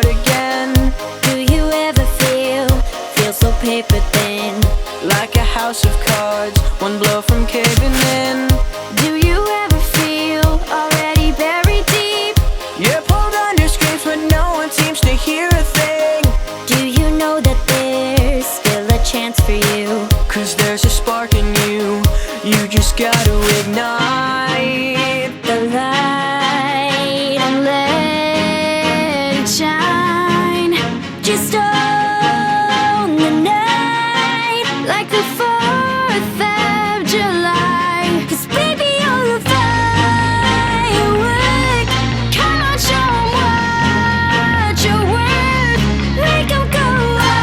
start again. Do you ever feel so paper thin? Like a house of cards, one blow from caving in. Do you ever feel already buried deep? You're pulled under screams, but no one seems to hear a thing.